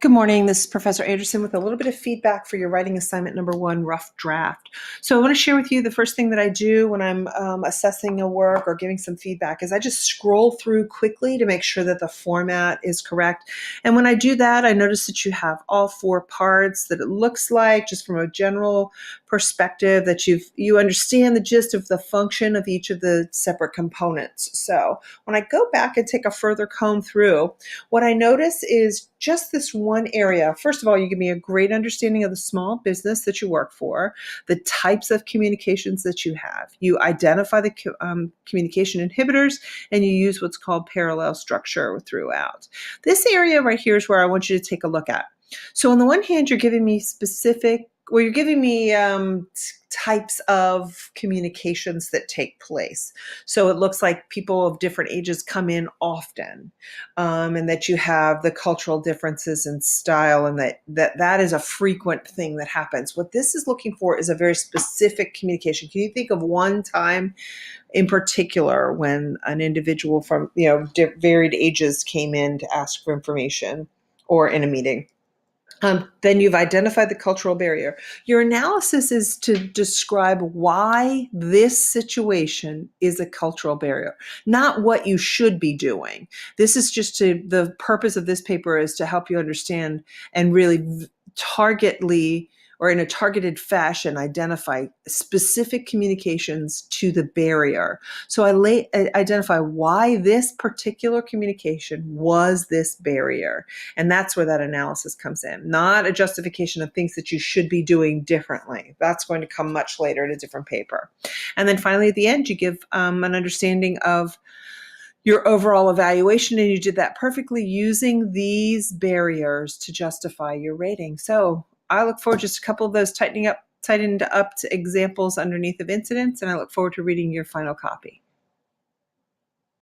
Good morning. This is Professor Anderson with a little bit of feedback for your writing assignment number 1, rough draft. So I want to share with you the first thing that I do when I'm assessing a work or giving some feedback is I just scroll through quickly to make sure that the format is correct. And when I do that, I notice that you have all 4 parts that it looks like, just from a general perspective, that you understand the gist of the function of each of the separate components. So when I go back and take a further comb through, what I notice is just this one area. First of all, you give me a great understanding of the small business that you work for, the types of communications that you have. You identify the communication inhibitors, and you use what's called parallel structure throughout. This area right here is where I want you to take a look at. So on the one hand, you're giving me types of communications that take place. So it looks like people of different ages come in often, and that you have the cultural differences in style, and that is a frequent thing that happens. What this is looking for is a very specific communication. Can you think of one time in particular when an individual from varied ages came in to ask for information or in a meeting? Then you've identified the cultural barrier. Your analysis is to describe why this situation is a cultural barrier, not what you should be doing. This is just the purpose of this paper is to help you understand and really targetly or in a targeted fashion identify specific communications to the barrier. So I identify why this particular communication was this barrier. And that's where that analysis comes in, not a justification of things that you should be doing differently. That's going to come much later in a different paper. And then finally, at the end, you give an understanding of your overall evaluation, and you did that perfectly using these barriers to justify your rating. So I look forward to just a couple of those tightened up to examples underneath of incidents, and I look forward to reading your final copy.